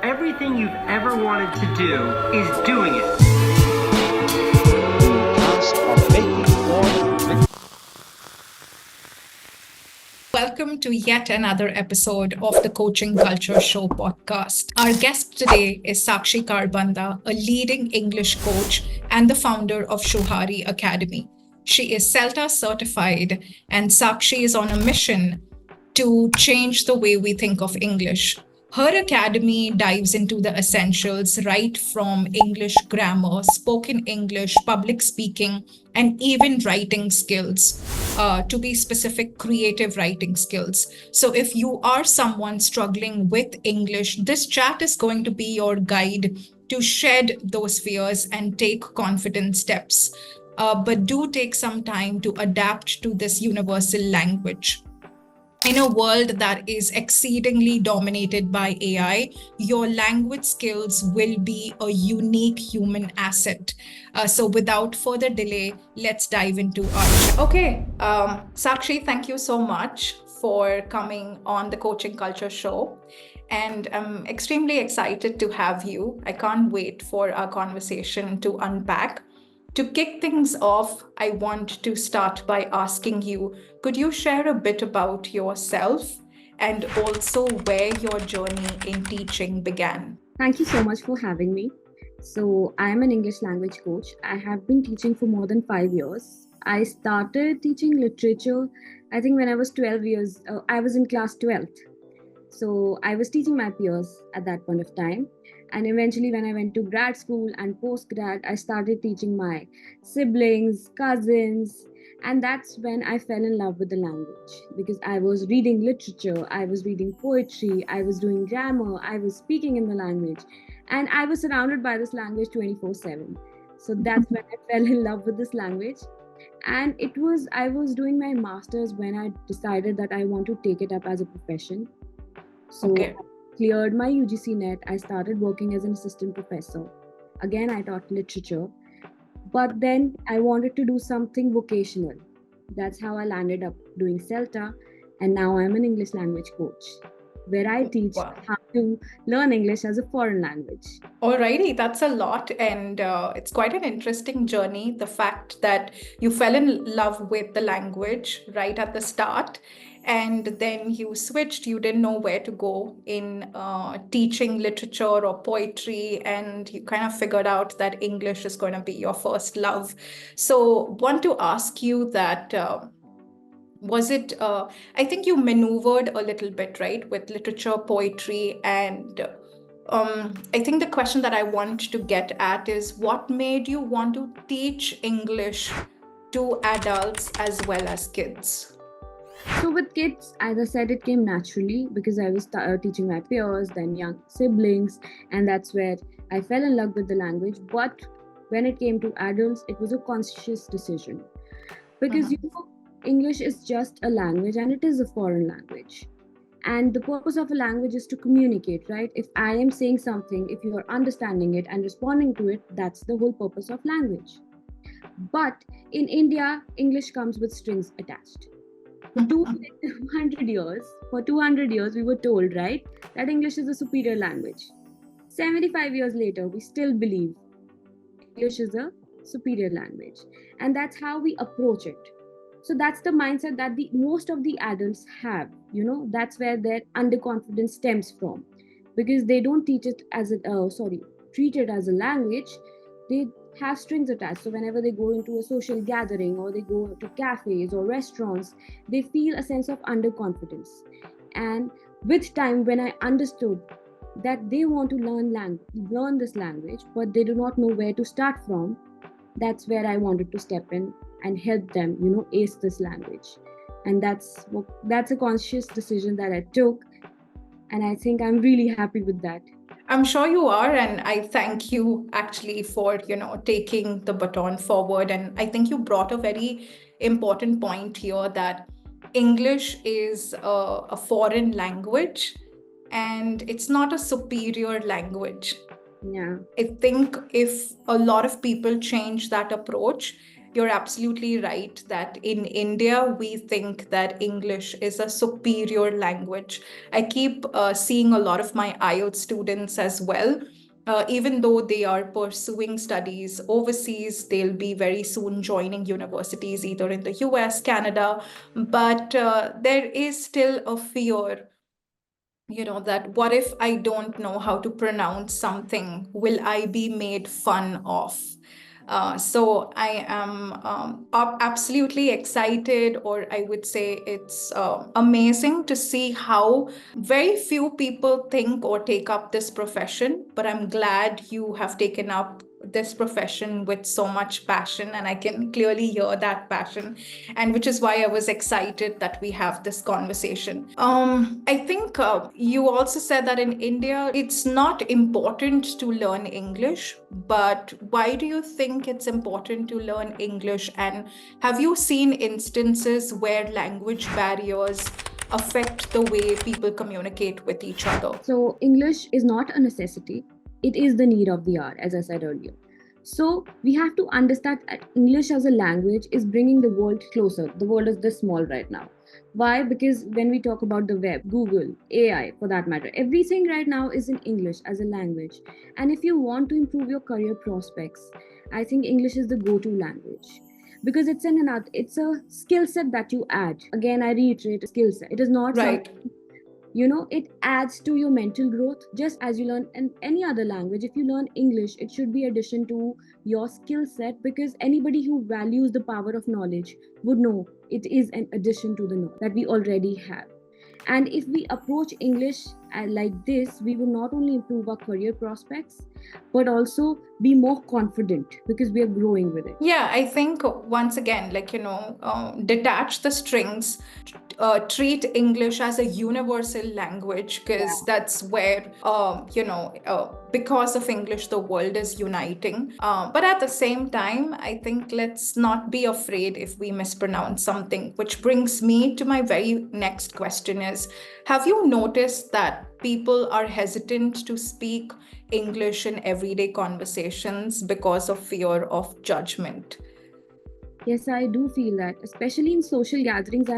everything you've ever wanted to do is doing it. Task of making more. Welcome to yet another episode of the Coaching Culture Show podcast. Our guest today is Sakshi Kharbanda, a leading English coach and the founder of Shuhari Academy. She is CELTA certified, and Sakshi is on a mission to change the way we think of English. Her academy dives into the essentials right from English grammar, spoken English, public speaking, and even writing skills, to be specific, creative writing skills. So, if you are someone struggling with English, this chat is going to be your guide to shed those fears and take confident steps. But do take some time to adapt to this universal language. In a world that is exceedingly dominated by AI, your language skills will be a unique human asset. So, without further delay, let's dive into our chat. Okay, Sakshi, thank you so much for coming on the Coaching Culture Show. And I'm extremely excited to have you. I can't wait for our conversation to unpack. To kick things off, I want to start by asking you, could you share a bit about yourself and also where your journey in teaching began? Thank you so much for having me. So, I am an English language coach. I have been teaching for more than 5 years. I started teaching literature, I think, when I was 12 years. I was in class 12th. So, I was teaching my peers at that point of time. And eventually, when I went to grad school and post grad, I started teaching my siblings, cousins. And that's when I fell in love with the language, because I was reading literature, I was reading poetry, I was doing grammar, I was speaking in the language, and I was surrounded by this language 24/7. So that's when I fell in love with this language. And I was doing my master's when I decided that I want to take it up as a profession. So Okay. I cleared my UGC net. I started working as an assistant professor. Again, I taught literature. But then I wanted to do something vocational. That's how I landed up doing CELTA. And now I'm an English language coach, where I teach Wow. how to learn English as a foreign language. Alrighty, that's a lot, and it's quite an interesting journey. The fact that you fell in love with the language right at the start, and then you switched, you didn't know where to go in teaching literature or poetry, and you kind of figured out that English is going to be your first love. So, want to ask you that. Was it, I think you maneuvered a little bit, right, with literature, poetry, and I think the question that I want to get at is what made you want to teach English to adults as well as kids? So with kids, as I said, it came naturally because I was teaching my peers, then young siblings, and that's where I fell in love with the language. But when it came to adults, it was a conscious decision because English is just a language and it is a foreign language. And the purpose of a language is to communicate, right? If I am saying something, if you are understanding it and responding to it, that's the whole purpose of language. But in India, English comes with strings attached. For 200 years, we were told, right, that English is a superior language. 75 years later, we still believe English is a superior language. And that's how we approach it. So that's the mindset that most of the adults have. That's where their underconfidence stems from, because they don't teach it as treat it as a language. They have strings attached. So whenever they go into a social gathering or they go to cafes or restaurants, they feel a sense of underconfidence. And with time, when I understood that they want to learn this language, but they do not know where to start from, that's where I wanted to step in and help them, ace this language. And that's a conscious decision that I took. And I think I'm really happy with that. I'm sure you are, and I thank you actually for, taking the baton forward. And I think you brought a very important point here that English is a foreign language and it's not a superior language. Yeah. I think if a lot of people change that approach, you're absolutely right that in India, we think that English is a superior language. I keep seeing a lot of my IELTS students as well. Even though they are pursuing studies overseas, they'll be very soon joining universities either in the US, Canada, but there is still a fear, that what if I don't know how to pronounce something? Will I be made fun of? So I am absolutely excited, or I would say it's amazing to see how very few people think or take up this profession. But I'm glad you have taken up this profession with so much passion, and I can clearly hear that passion, and which is why I was excited that we have this conversation. I think you also said that in India, it's not important to learn English, but why do you think it's important to learn English? And have you seen instances where language barriers affect the way people communicate with each other? So English is not a necessity. It is the need of the hour, as I said earlier. So we have to understand that English as a language is bringing the world closer. The world is this small right now. Why? Because when we talk about the web, Google, AI for that matter, everything right now is in English as a language. And if you want to improve your career prospects, I think English is the go-to language. Because it's a skill set that you add. Again, I reiterate, skill set. It is not Right. something, it adds to your mental growth just as you learn in any other language. If you learn English, it should be addition to your skill set, because anybody who values the power of knowledge would know it is an addition to the knowledge that we already have. And if we approach English like this, we will not only improve our career prospects, but also be more confident because we are growing with it. Yeah, I think once again, detach the strings, treat English as a universal language, because that's where, because of English, the world is uniting. But at the same time, I think let's not be afraid if we mispronounce something, which brings me to my very next question is, have you noticed that people are hesitant to speak English in everyday conversations because of fear of judgment? Yes, I do feel that, especially in social gatherings.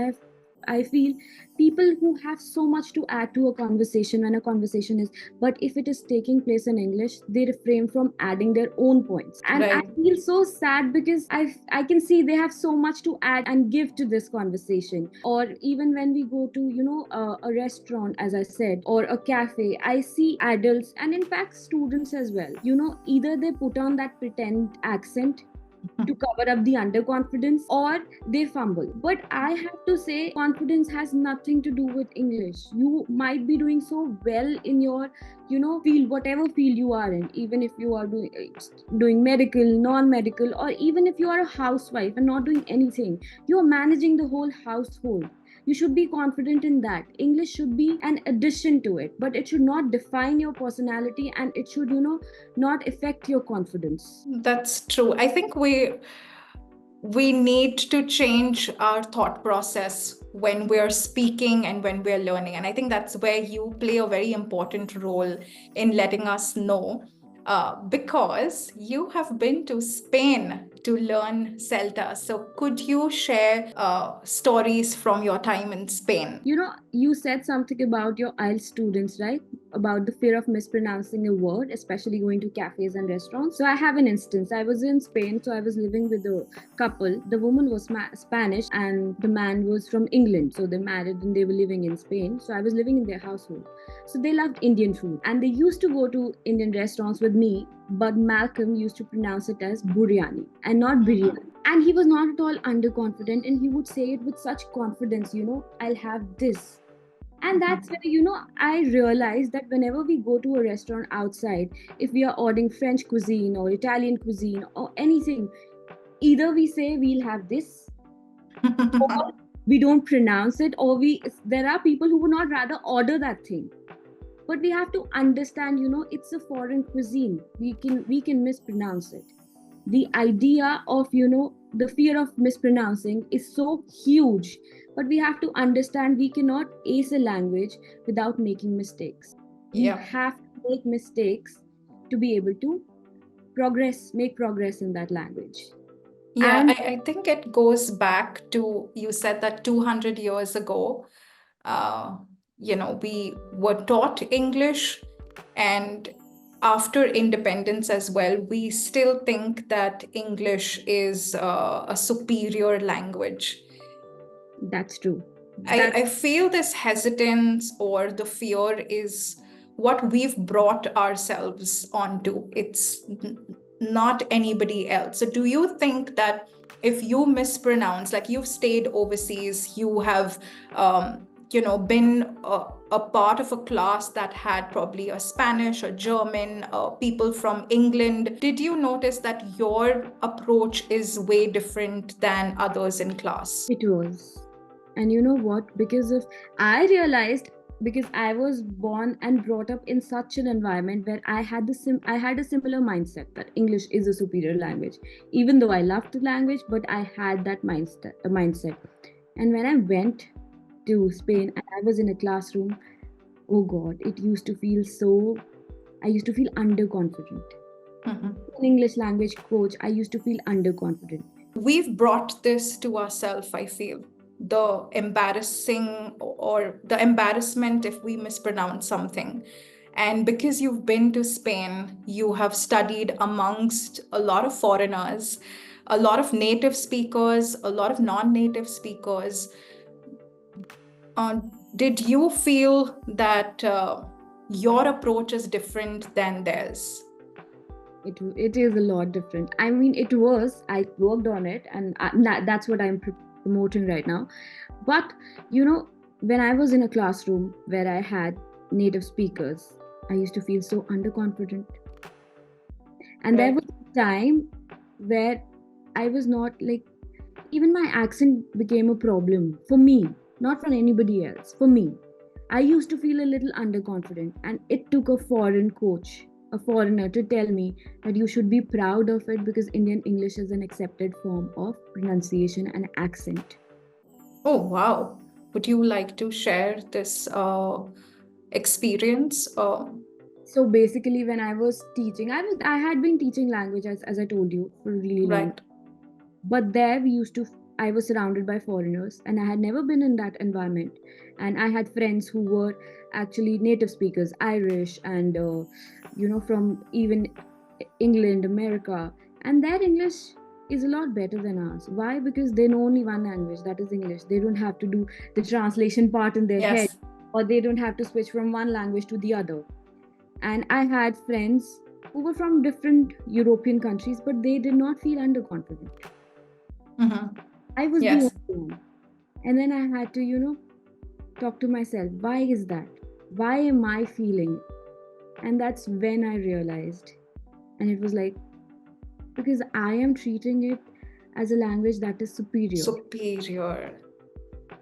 I feel people who have so much to add to a conversation when a conversation is, but if it is taking place in English, they refrain from adding their own points. And I Right. feel so sad because I can see they have so much to add and give to this conversation. Or even when we go to, a restaurant, as I said, or a cafe, I see adults and in fact students as well. Either they put on that pretend accent to cover up the underconfidence, or they fumble. But I have to say, confidence has nothing to do with English. You might be doing so well in your field, whatever field you are in, even if you are doing medical, non-medical, or even if you are a housewife and not doing anything, you are managing the whole household. You should be confident in that. English should be an addition to it, but it should not define your personality, and it should not affect your confidence. That's true. I think we need to change our thought process when we're speaking and when we're learning. And I think that's where you play a very important role in letting us know, because you have been to Spain to learn CELTA. So could you share stories from your time in Spain? You said something about your IELTS students, right? About the fear of mispronouncing a word, especially going to cafes and restaurants. So I have an instance. I was in Spain, so I was living with a couple. The woman was Spanish and the man was from England. So they married and they were living in Spain. So I was living in their household. So they loved Indian food and they used to go to Indian restaurants with me, but Malcolm used to pronounce it as biryani and not biryani. And he was not at all underconfident, and he would say it with such confidence, I'll have this. And that's where, I realized that whenever we go to a restaurant outside, if we are ordering French cuisine or Italian cuisine or anything, either we say we'll have this, or we don't pronounce it, or there are people who would not rather order that thing. But we have to understand, it's a foreign cuisine. We can mispronounce it. The idea of, the fear of mispronouncing is so huge, but we have to understand we cannot ace a language without making mistakes. You have to make mistakes to be able to make progress in that language. Yeah, And I think it goes back to, you said that 200 years ago, uh, we were taught English, and after independence as well, we still think that English is a superior language. that's true. I feel this hesitance or the fear is what we've brought ourselves onto. It's not anybody else. So, do you think that if you mispronounce, like you've stayed overseas, you have, been a part of a class that had probably a Spanish or German, people from England, did you notice that your approach is way different than others in class? It was. And you know what? I realized because I was born and brought up in such an environment where I had a similar mindset that English is a superior language. Even though I loved the language, but I had that mindset. And when I went to Spain and I was in a classroom, oh God, I used to feel underconfident. Mhm. An English language coach, I used to feel underconfident. We've brought this to ourselves, I feel. The embarrassing or the embarrassment if we mispronounce something. And because you've been to Spain, you have studied amongst a lot of foreigners, a lot of native speakers, a lot of non-native speakers. Did you feel that your approach is different than theirs? It is a lot different. I mean, I worked on it, and that's what I'm promoting right now. But when I was in a classroom where I had native speakers, I used to feel so underconfident. And there Right. was a time where I was not like, even my accent became a problem for me, not for anybody else. For me, I used to feel a little underconfident, and it took a foreign coach, a foreigner, to tell me that you should be proud of it because Indian English is an accepted form of pronunciation and accent. Oh, wow. Would you like to share this experience? So basically, when I was teaching, I had been teaching language as I told you for a really long Right. time. But there I was surrounded by foreigners, and I had never been in that environment. And I had friends who were actually native speakers, Irish, and from even England, America, and their English is a lot better than ours. Why? Because they know only one language, that is English. They don't have to do the translation part in their head, Yes. or they don't have to switch from one language to the other. And I had friends who were from different European countries, but they did not feel underconfident. Mm-hmm. I was the Yes. only one. And then I had to, talk to myself, why is that? Why am I feeling? And that's when I realized. And it was like, because I am treating it as a language that is superior. Superior.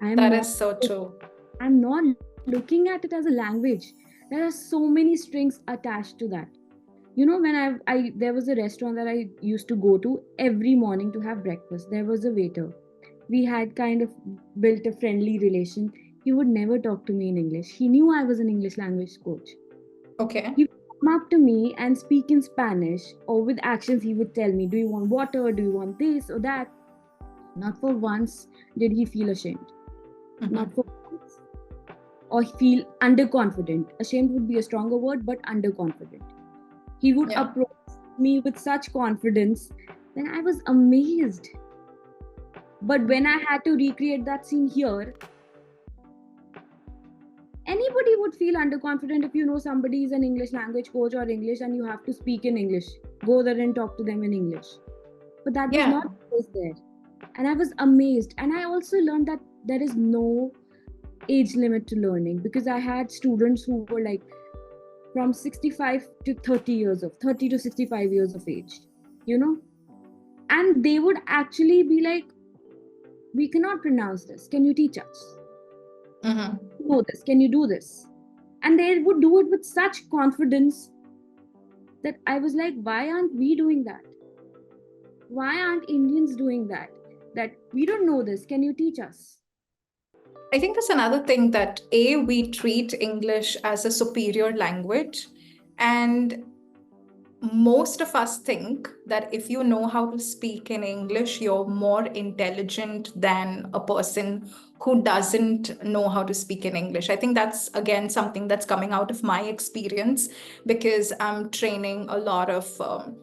I am That not is so true. I'm not looking at it as a language. There are so many strings attached to that. When I there was a restaurant that I used to go to every morning to have breakfast. There was a waiter. We had kind of built a friendly relation. He would never talk to me in English. He knew I was an English language coach. Okay. He would come up to me and speak in Spanish, or with actions he would tell me, do you want water? Do you want this or that? Not for once did he feel ashamed. Mm-hmm. Not for once. Or feel underconfident. Ashamed would be a stronger word, but underconfident. He would Yeah. approach me with such confidence, then I was amazed. But when I had to recreate that scene here, anybody would feel underconfident if somebody is an English language coach or English and you have to speak in English. Go there and talk to them in English. But that was Yeah. not the case there. And I was amazed. And I also learned that there is no age limit to learning, because I had students who were like from 65 to 30 to 65 years of age, and they would actually be like, we cannot pronounce this, can you teach us? Mm-hmm. You know this, can you do this? And they would do it with such confidence that I was like, why aren't we doing that? Why aren't Indians doing that? That we don't know this, can you teach us? I think that's another thing that we treat English as a superior language, and most of us think that if you know how to speak in English, you're more intelligent than a person who doesn't know how to speak in English. I think that's, again, something that's coming out of my experience because I'm training a lot of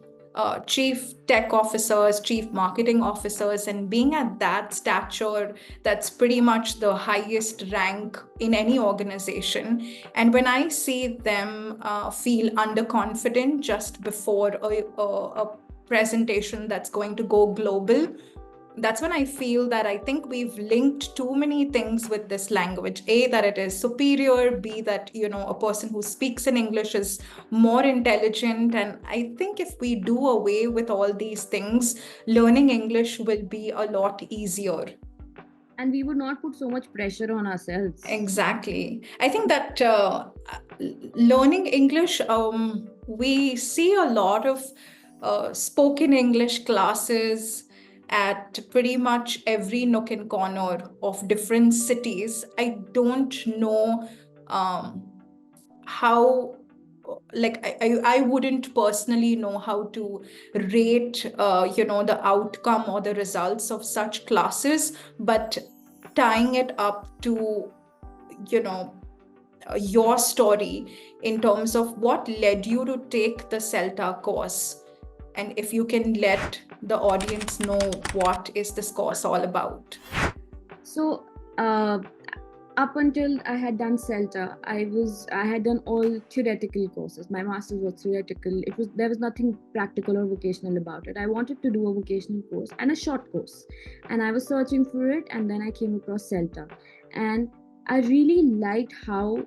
chief tech officers, chief marketing officers, and being at that stature, that's pretty much the highest rank in any organization. And when I see them feel underconfident just before a presentation that's going to go global, that's when I feel that I think we've linked too many things with this language. A, that it is superior. B, that, a person who speaks in English is more intelligent. And I think if we do away with all these things, learning English will be a lot easier. And we would not put so much pressure on ourselves. Exactly. I think that learning English, we see a lot of spoken English classes at pretty much every nook and corner of different cities. I don't know how, like, I wouldn't personally know how to rate, the outcome or the results of such classes, but tying it up to, your story in terms of what led you to take the CELTA course. And if you can let the audience know what is this course all about. So, up until I had done CELTA, I had done all theoretical courses. My master's was theoretical. There was nothing practical or vocational about it. I wanted to do a vocational course and a short course, and I was searching for it, and then I came across CELTA, and I really liked how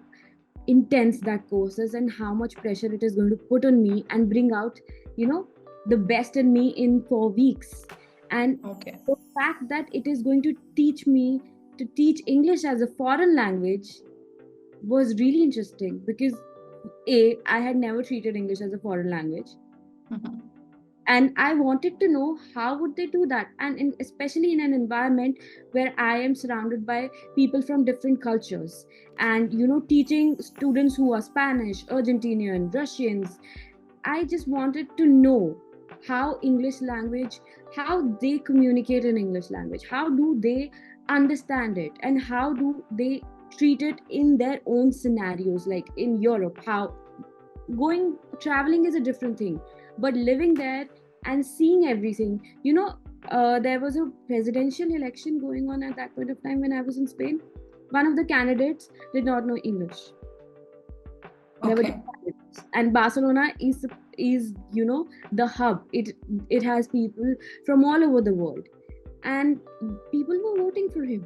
intense that course is and how much pressure it is going to put on me and bring out, the best in me in 4 weeks. And Okay. the fact that it is going to teach me to teach English as a foreign language was really interesting because I had never treated English as a foreign language. Mm-hmm. And I wanted to know how would they do that, and especially in an environment where I am surrounded by people from different cultures, and teaching students who are Spanish, Argentinian, Russians. I just wanted to know how English language, how they communicate in English language, how do they understand it, and how do they treat it in their own scenarios, like in Europe. How traveling is a different thing, but living there and seeing everything, there was a presidential election going on at that point of time when I was in Spain. One of the candidates did not know English. There were Okay. two candidates. And Barcelona is the hub. It has people from all over the world, and people were voting for him.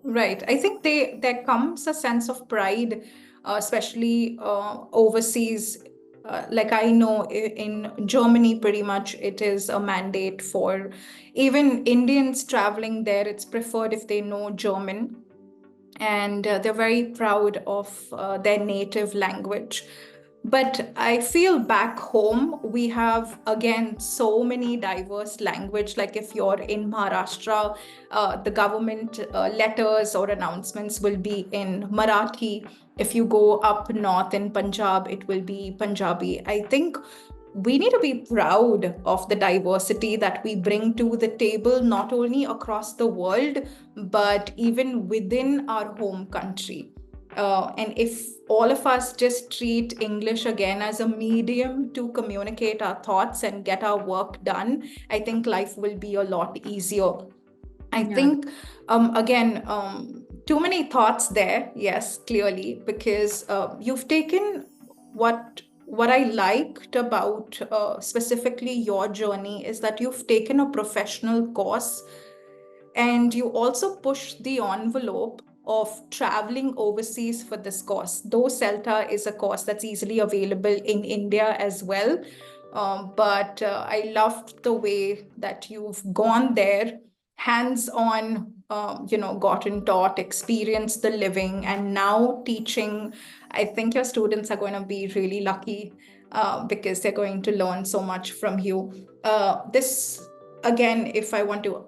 Right. I think there comes a sense of pride, especially overseas. Like I know in Germany, pretty much it is a mandate for even Indians traveling there. It's preferred if they know German, and they're very proud of their native language. But I feel back home, we have, again, so many diverse language. Like if you're in Maharashtra, the government letters or announcements will be in Marathi. If you go up north in Punjab, it will be Punjabi. I think we need to be proud of the diversity that we bring to the table, not only across the world, but even within our home country. And if all of us just treat English again as a medium to communicate our thoughts and get our work done, I think life will be a lot easier. I think, again, too many thoughts there, yes, clearly, because you've taken what I liked about specifically your journey is that you've taken a professional course and you also push the envelope of traveling overseas for this course. Though CELTA is a course that's easily available in India as well. But I loved the way that you've gone there, hands-on, gotten taught, experienced the living, and now teaching. I think your students are going to be really lucky because they're going to learn so much from you. This, again, if I want to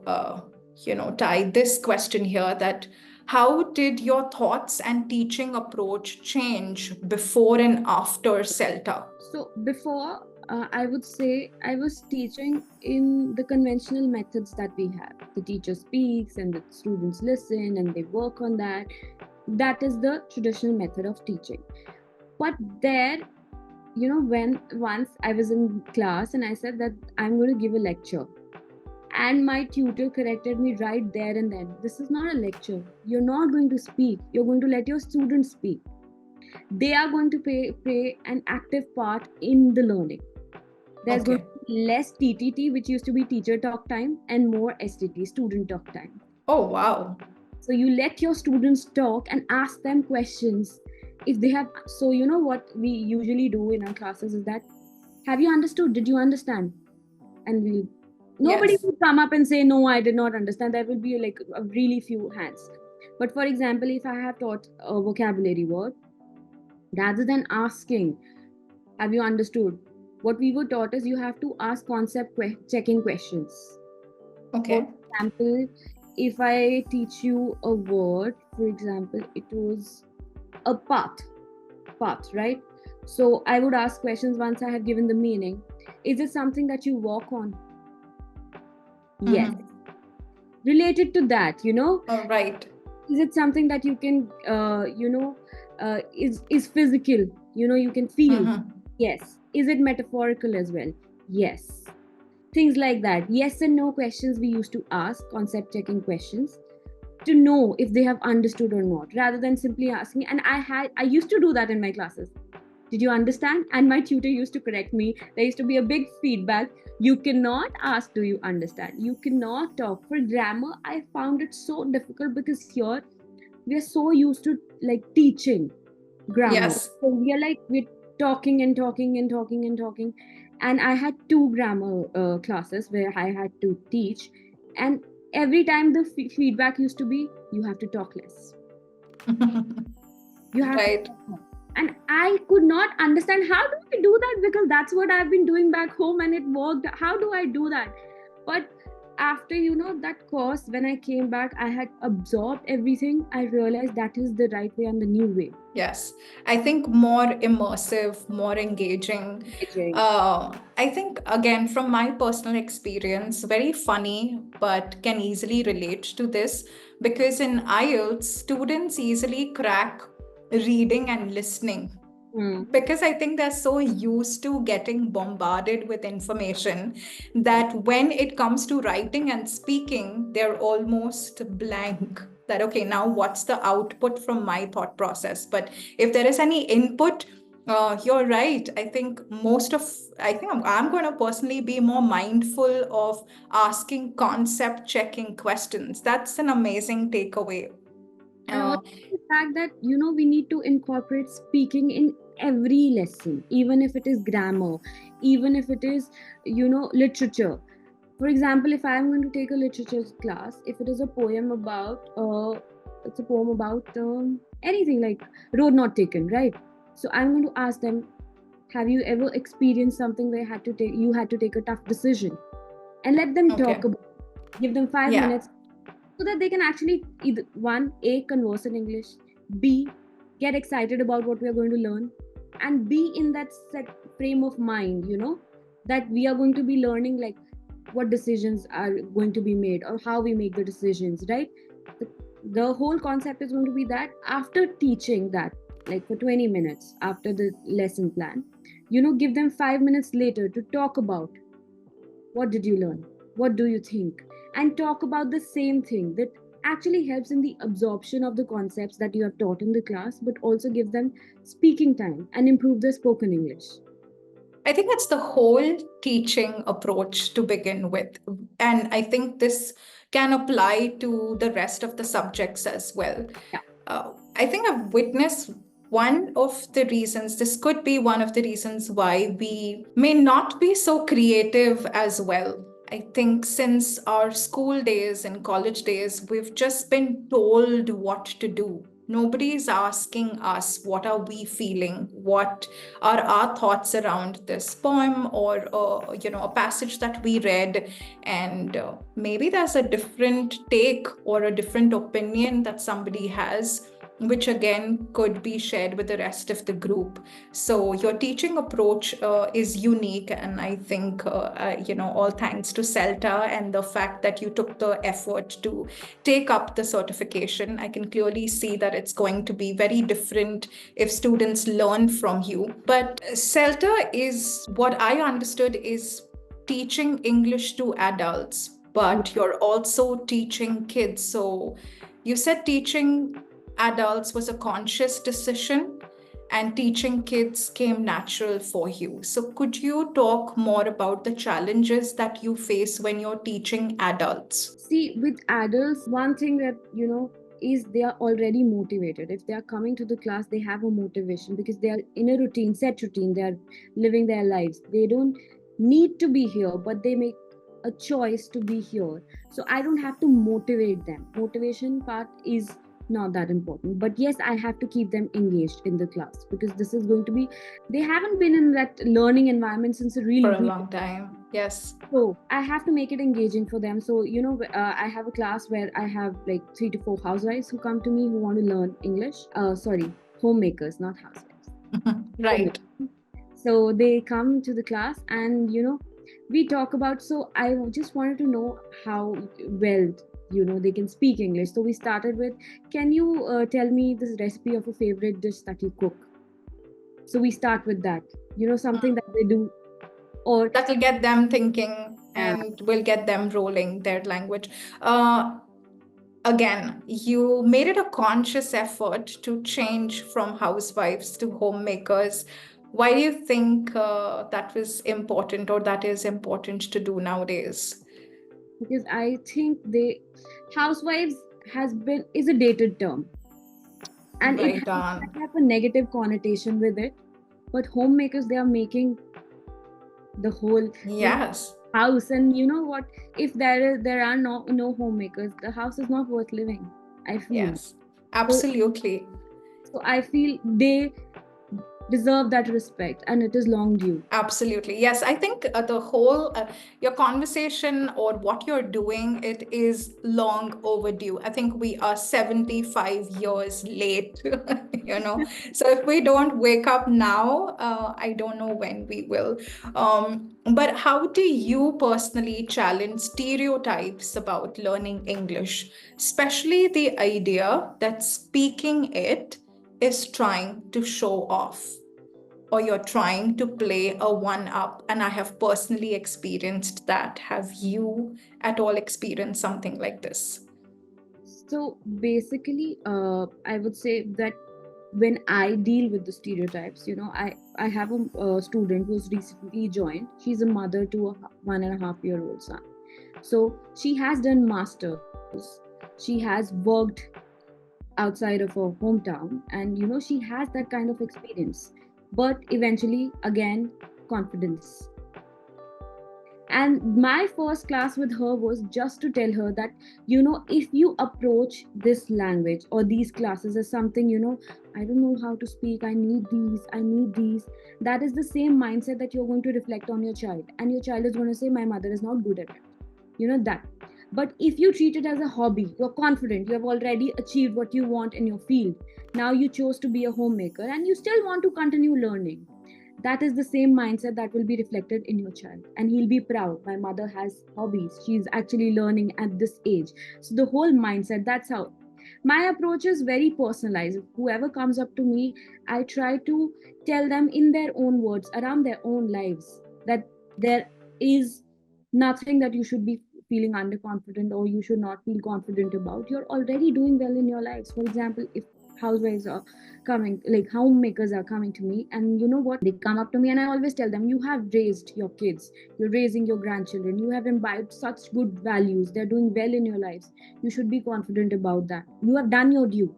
tie this question here, that How did your thoughts and teaching approach change before and after CELTA? So before, I would say I was teaching in the conventional methods that we have. The teacher speaks and the students listen and they work on that. That is the traditional method of teaching. But there, when once I was in class and I said that I'm going to give a lecture, and my tutor corrected me right there and then. This is not a lecture. You're not going to speak. You're going to let your students speak. They are going to play an active part in the learning. There's Okay. going to be less TTT, which used to be teacher talk time, and more STT, student talk time. Oh, wow. So you let your students talk and ask them questions. If they have, so what we usually do in our classes is that, have you understood? Did you understand? And nobody Yes. will come up and say, no, I did not understand. There will be like a really few hands. But for example, if I have taught a vocabulary word, rather than asking, have you understood? What we were taught is you have to ask concept checking questions. Okay. For example, if I teach you a word, for example, it was a path, right? So I would ask questions once I have given the meaning. Is it something that you walk on? Yes. Related to that, All right. is it something that you can, is physical? You can feel. Yes. Is it metaphorical as well? Yes. Things like that. Yes and no questions we used to ask, concept checking questions, to know if they have understood or not, rather than simply asking. And I used to do that in my classes. Did you understand? And my tutor used to correct me. There used to be a big feedback. You cannot ask, do you understand? You cannot talk. For grammar, I found it so difficult because here we are so used to like teaching grammar. Yes. So we're talking and talking and talking and talking. And I had 2 grammar classes where I had to teach. And every time the feedback used to be, you have to talk less. You have Right. to talk less. And I could not understand, how do I do that? Because that's what I've been doing back home and it worked. How do I do that? But after, that course, when I came back, I had absorbed everything. I realized that is the right way and the new way. Yes. I think more immersive, more engaging. I think, again, from my personal experience, very funny, but can easily relate to this because in IELTS, students easily crack reading and listening. Because I think they're so used to getting bombarded with information that when it comes to writing and speaking, they're almost blank. That, okay, now what's the output from my thought process? But if there is any input, you're right. I think I'm going to personally be more mindful of asking concept checking questions. That's an amazing takeaway. And also the fact that, we need to incorporate speaking in every lesson, even if it is grammar, even if it is, literature. For example, if I'm going to take a literature class, if it is a poem about, anything like Road Not Taken, right? So I'm going to ask them, have you ever experienced something where you had to take a tough decision? And let them talk about it. Give them 5 minutes so that they can actually either A, converse in English, B, get excited about what we are going to learn, and B, in that set frame of mind, that we are going to be learning like what decisions are going to be made or how we make the decisions, right? The whole concept is going to be that after teaching that, like for 20 minutes after the lesson plan, give them 5 minutes later to talk about what did you learn, what do you think, and talk about the same thing. That actually helps in the absorption of the concepts that you have taught in the class, but also give them speaking time and improve their spoken English. I think that's the whole teaching approach to begin with. And I think this can apply to the rest of the subjects as well. Yeah. I think I've witnessed this could be one of the reasons why we may not be so creative as well. I think since our school days and college days, we've just been told what to do. Nobody is asking us what are we feeling, what are our thoughts around this poem or a passage that we read, and maybe there's a different take or a different opinion that somebody has, which again could be shared with the rest of the group. So your teaching approach is unique, and I think all thanks to CELTA and the fact that you took the effort to take up the certification. I can clearly see that it's going to be very different if students learn from you. But CELTA is, what I understood, is teaching English to adults, but you're also teaching kids. So you said teaching adults was a conscious decision and teaching kids came natural for you. So could you talk more about the challenges that you face when you're teaching adults? See, with adults, one thing that, is they are already motivated. If they are coming to the class, they have a motivation because they are in a routine, set routine. They are living their lives. They don't need to be here, but they make a choice to be here. So I don't have to motivate them. Motivation part is not that important, but yes, I have to keep them engaged in the class because this is going to be, they haven't been in that learning environment since a really For a long time. Yes. So I have to make it engaging for them. So I have a class where I have like 3 to 4 housewives who come to me who want to learn English. Homemakers, not housewives. Right. So they come to the class and we talk about, so I just wanted to know how well they can speak English. So we started with, can you tell me this recipe of a favorite dish that you cook? So we start with that, something that they do, or that will get them thinking and will get them rolling their language. Again, you made it a conscious effort to change from housewives to homemakers. Why do you think that was important, or that is important to do nowadays? Because I think housewives is a dated term, and Right it on. has a negative connotation with it. But homemakers, they are making the whole Yes. house, and you know what? If there are no homemakers, the house is not worth living. I feel. Yes, absolutely. So I feel they deserve that respect, and it is long due. Absolutely. Yes, I think the whole your conversation or what you're doing, it is long overdue. I think we are 75 years late, So if we don't wake up now, I don't know when we will. But how do you personally challenge stereotypes about learning English, especially the idea that speaking it is trying to show off, or you're trying to play a one-up? And I have personally experienced that. Have you at all experienced something like this? So basically, I would say that when I deal with the stereotypes, I have a student who's recently joined. She's a mother to a 1.5-year-old son. So she has done masters. She has worked outside of her hometown, and she has that kind of experience. But eventually, again, confidence. And my first class with her was just to tell her that, if you approach this language or these classes as something, I don't know how to speak, I need these, that is the same mindset that you're going to reflect on your child. And your child is going to say, my mother is not good at it. That. But if you treat it as a hobby, you're confident, you have already achieved what you want in your field. Now you chose to be a homemaker and you still want to continue learning. That is the same mindset that will be reflected in your child, and he'll be proud. My mother has hobbies. She's actually learning at this age. So the whole mindset, that's how my approach is very personalized. Whoever comes up to me, I try to tell them in their own words, around their own lives, that there is nothing that you should be feeling underconfident or you should not feel confident about. You're already doing well in your lives. For example, if housewives are coming, like homemakers are coming to me, and they come up to me, and I always tell them, you have raised your kids, you're raising your grandchildren, you have imbibed such good values, they're doing well in your lives, you should be confident about that. You have done your due.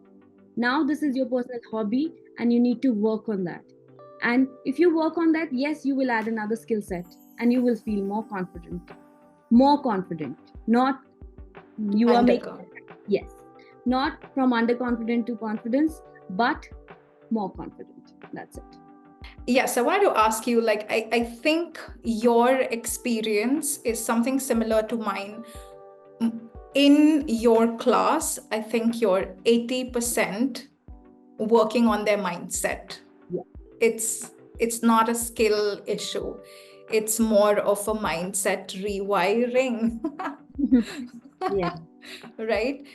Now this is your personal hobby and you need to work on that. And if you work on that, yes, you will add another skill set and you will feel more confident. Not you are making, yes, not from underconfident to confidence, but more confident. That's it. Yes, I wanted to ask you, like, I think your experience is something similar to mine. In your class, I think you're 80% working on their mindset. Yeah. It's not a skill issue. It's more of a mindset rewiring. Yeah. Right?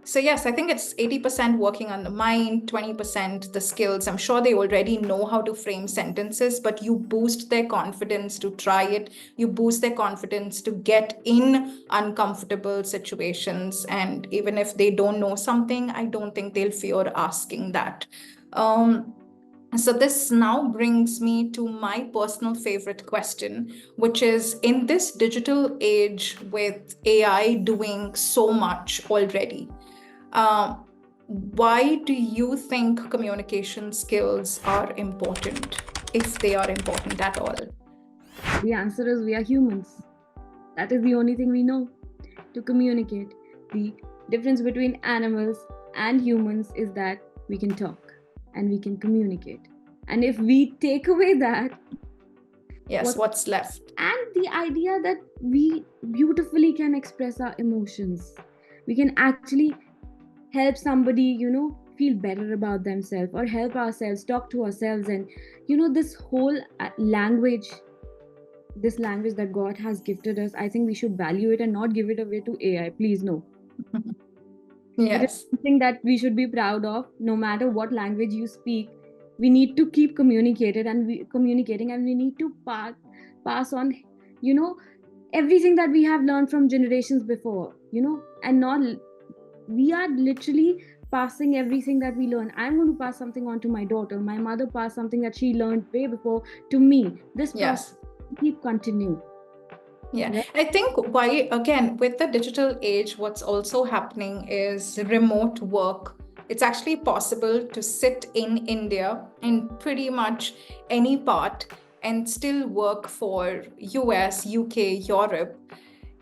So yes, I think it's 80% working on the mind, 20% the skills. I'm sure they already know how to frame sentences, but you boost their confidence to try it. You boost their confidence to get in uncomfortable situations. And even if they don't know something, I don't think they'll fear asking that. So this now brings me to my personal favorite question, which is, in this digital age with AI doing so much already, why do you think communication skills are important, if they are important at all? The answer is we are humans. That is the only thing we know to communicate. The difference between animals and humans is that we can talk and we can communicate. And if we take away that, Yes, what's left? and the idea that we beautifully can express our emotions, we can actually help somebody, feel better about themselves, or help ourselves talk to ourselves. And this whole language, this language that God has gifted us, I think we should value it and not give it away to AI. Please, no. It is Yes. something that we should be proud of. No matter what language you speak, we need to keep communicating, and we need to pass on, everything that we have learned from generations before, and not, we are literally passing everything that we learn. I'm going to pass something on to my daughter. My mother passed something that she learned way before to me. This process keep continue. Yeah, Right? I think why, again, with the digital age, what's also happening is remote work. It's actually possible to sit in India, in pretty much any part, and still work for US, UK, Europe.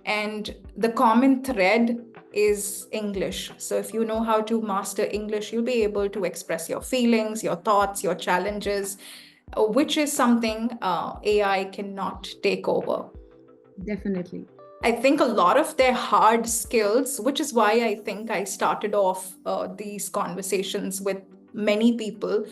And the common thread is English. So if you know how to master English, you'll be able to express your feelings, your thoughts, your challenges, which is something AI cannot take over. Definitely. I think a lot of their hard skills, which is why I think I started off these conversations with many people,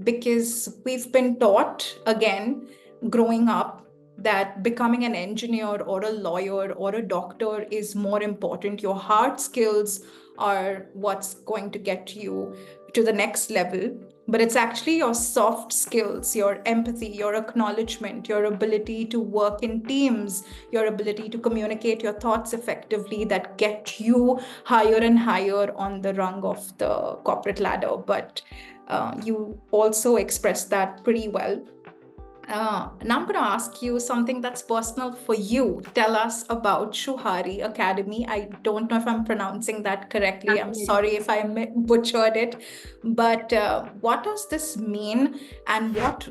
because we've been taught, again, growing up, that becoming an engineer or a lawyer or a doctor is more important. Your hard skills are what's going to get you to the next level. But it's actually your soft skills, your empathy, your acknowledgement, your ability to work in teams, your ability to communicate your thoughts effectively that get you higher and higher on the rung of the corporate ladder. But you also express that pretty well. Now I'm going to ask you something that's personal for you. Tell us about Shuhari Academy. I don't know if I'm pronouncing that correctly. I'm sorry if I butchered it. But what does this mean, and what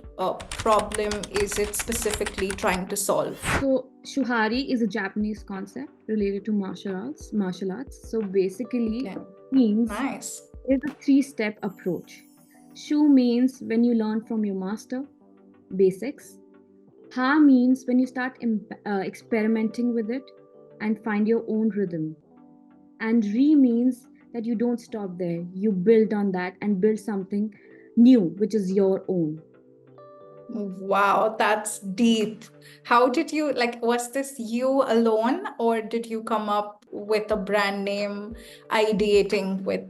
problem is it specifically trying to solve? So Shuhari is a Japanese concept related to martial arts. So basically, means Nice. It's a 3-step approach. Shu means when you learn from your master, basics. Ha means when you start experimenting with it and find your own rhythm. And Re means that you don't stop there. You build on that and build something new, which is your own. Wow, that's deep. How did you, was this you alone, or did you come up with a brand name, ideating with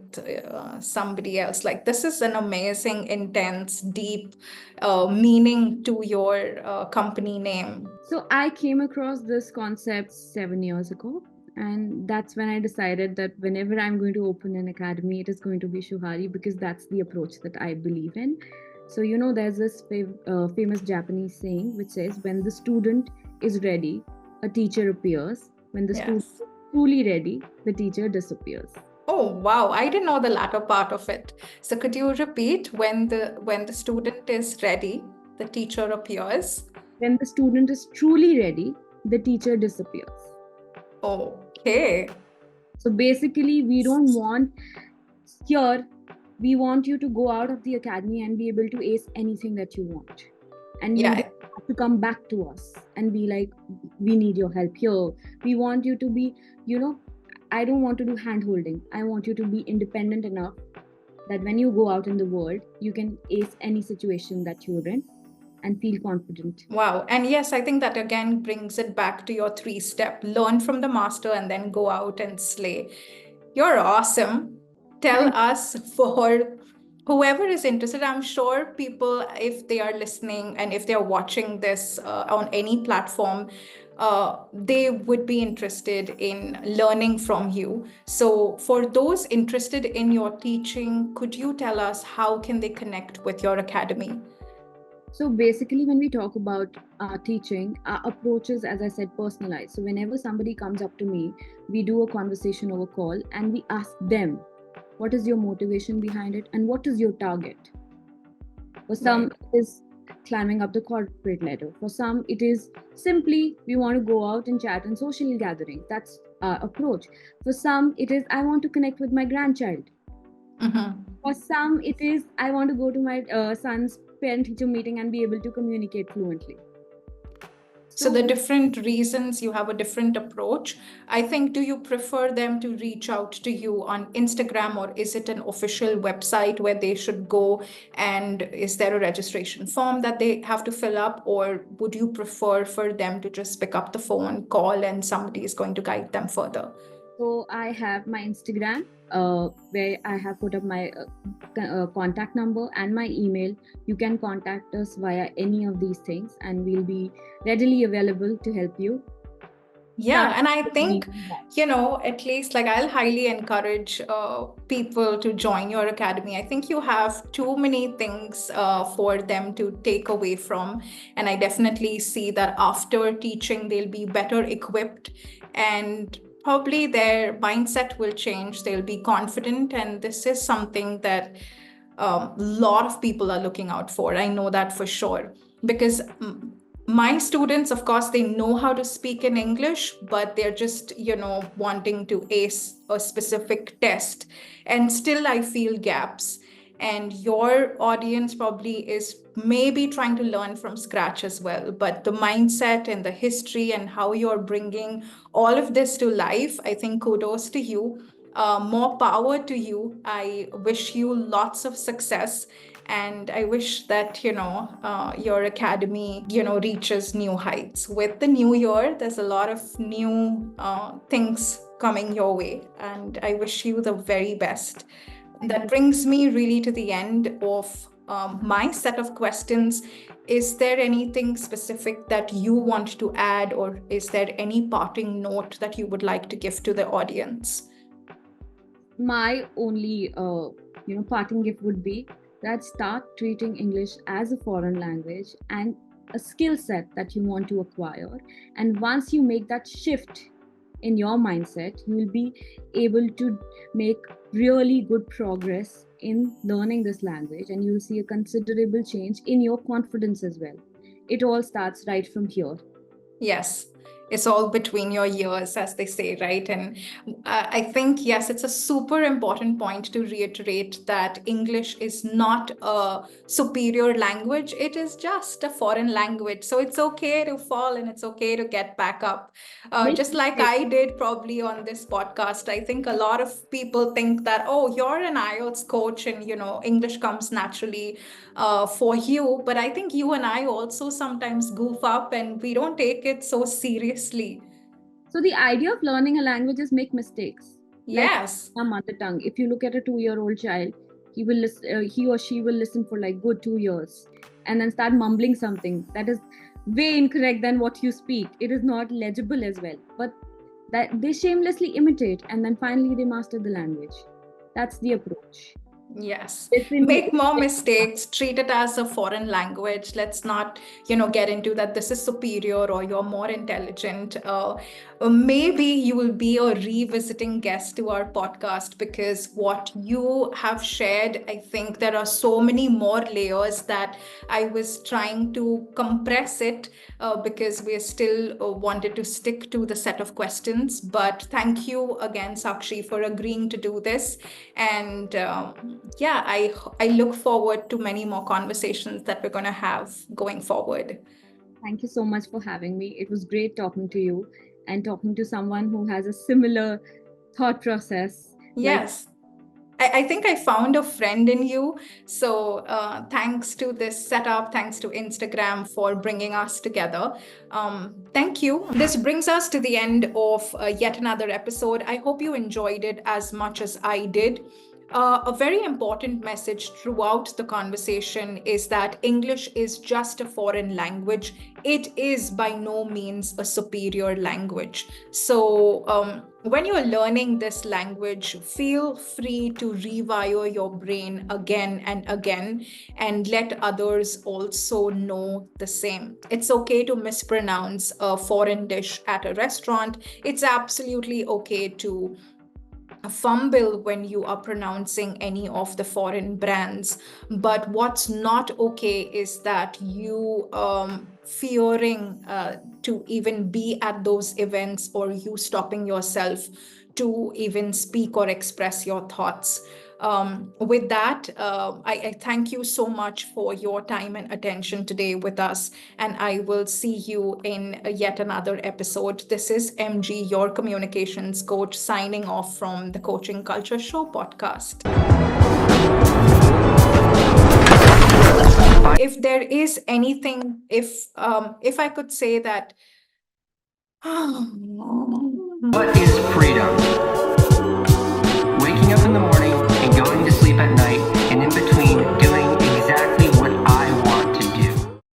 somebody else? Like, this is an amazing, intense, deep meaning to your company name. So I came across this concept 7 years ago. And that's when I decided that whenever I'm going to open an academy, it is going to be Shuhari, because that's the approach that I believe in. So, there's this famous Japanese saying which says, when the student is ready, a teacher appears. When the student is truly ready, the teacher disappears. Oh, wow. I didn't know the latter part of it. So could you repeat, when the student is ready, the teacher appears? When the student is truly ready, the teacher disappears. Okay. So basically, we don't want here, we want you to go out of the academy and be able to ace anything that you want. And you Yeah. don't have to come back to us and be like, we need your help here. We want you to be, I don't want to do hand holding. I want you to be independent enough that when you go out in the world, you can ace any situation that you're in and feel confident. Wow. And yes, I think that again brings it back to your 3-step: learn from the master and then go out and slay. You're awesome. Tell us, for whoever is interested, I'm sure people, if they are listening and if they're watching this on any platform, they would be interested in learning from you. So for those interested in your teaching, could you tell us how can they connect with your academy? So basically, when we talk about teaching, our approach is, as I said, personalized. So whenever somebody comes up to me, we do a conversation over call and we ask them, what is your motivation behind it and what is your target? For some, it is climbing up the corporate ladder. For some, it is simply we want to go out and chat and social gatherings. That's our approach. For some, it is I want to connect with my grandchild. Mm-hmm. For some, it is I want to go to my son's parent-teacher meeting and be able to communicate fluently. So the different reasons, you have a different approach. I think, do you prefer them to reach out to you on Instagram, or is it an official website where they should go? And is there a registration form that they have to fill up? Or would you prefer for them to just pick up the phone, call, and somebody is going to guide them further? So I have my Instagram where I have put up my contact number and my email. You can contact us via any of these things and we'll be readily available to help you. Yeah, and I think, at least like I'll highly encourage people to join your academy. I think you have too many things for them to take away from. And I definitely see that after teaching, they'll be better equipped and probably their mindset will change. They'll be confident. And this is something that a lot of people are looking out for. I know that for sure. Because my students, of course, they know how to speak in English, but they're just, wanting to ace a specific test. And still, I feel gaps. And your audience probably is maybe trying to learn from scratch as well. But the mindset and the history and how you're bringing all of this to life, I think kudos to you. More power to you. I wish you lots of success. And I wish that, your academy, reaches new heights. With the new year, there's a lot of new things coming your way. And I wish you the very best. That brings me really to the end of my set of questions. Is there anything specific that you want to add, or is there any parting note that you would like to give to the audience? My only, parting gift would be that start treating English as a foreign language and a skill set that you want to acquire. And once you make that shift in your mindset, you will be able to make really good progress in learning this language, and you will see a considerable change in your confidence as well. It all starts right from here. Yes. It's all between your ears, as they say, right? And I think, yes, it's a super important point to reiterate that English is not a superior language. It is just a foreign language. So it's okay to fall and it's okay to get back up. Just like I did probably on this podcast. I think a lot of people think that, oh, you're an IELTS coach and, English comes naturally for you. But I think you and I also sometimes goof up and we don't take it so seriously. So the idea of learning a language is make mistakes. Yes. Like a mother tongue. If you look at a 2-year-old child, he will he or she will listen for like good 2 years and then start mumbling something that is way incorrect than what you speak. It is not legible as well. But that they shamelessly imitate and then finally they master the language. That's the approach. Yes. Make more mistakes, treat it as a foreign language. Let's not, get into that this is superior or you're more intelligent. maybe you will be a revisiting guest to our podcast, because what you have shared, I think there are so many more layers that I was trying to compress it, because we still wanted to stick to the set of questions. But thank you again, Sakshi, for agreeing to do this. And yeah, I look forward to many more conversations that we're going to have going forward. Thank you so much for having me. It was great talking to you and talking to someone who has a similar thought process. Yes. I think I found a friend in you. So thanks to this setup, thanks to Instagram for bringing us together. Thank you. This brings us to the end of yet another episode. I hope you enjoyed it as much as I did. A very important message throughout the conversation is that English is just a foreign language. It is by no means a superior language. So, when you're learning this language, feel free to rewire your brain again and again and let others also know the same. It's okay to mispronounce a foreign dish at a restaurant. It's absolutely okay to fumble when you are pronouncing any of the foreign brands. But what's not okay is that you fearing to even be at those events, or you stopping yourself to even speak or express your thoughts. With that, I thank you so much for your time and attention today with us, and I will see you in yet another episode. This is MG, your communications coach, signing off from the Coaching Culture Show podcast. If there is anything, if I could say that. What is freedom?